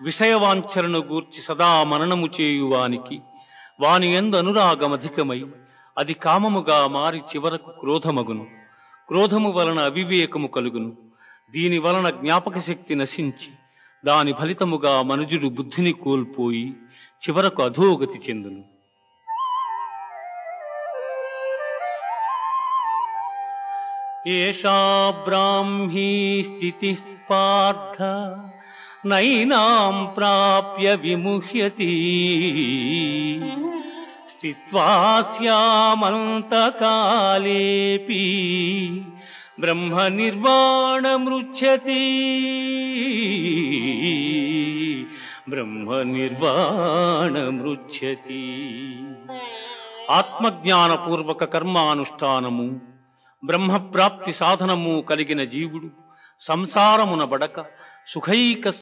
విషయవాంఛలను గూర్చి సదా మననము చేయువానికి వాని యందు అనురాగమధికమై అది కామముగా మారి చివరకు క్రోధమగును. క్రోధము వలన అవివేకము కలుగును. దీని వలన జ్ఞాపక శక్తి నశించి దాని ఫలితముగా మనుజుడు బుద్ధిని కోల్పోయి చివరకు అధోగతి చెందును. ఏషా బ్రాహ్మీ స్థితి పార్థ నైనాం ప్రాప్య విముహ్యతి స్థిత్వా స్యామంతకాలేపి బ్రహ్మ నిర్వాణమృచ్ఛతి. బ్రహ్మ నిర్వాణమృచ్ఛతి. ఆత్మజ్ఞానపూర్వక కర్మానుష్ఠానము బ్రహ్మప్రాప్తి సాధనము కలిగిన జీవుడు సంసారమున బడక సుఖైక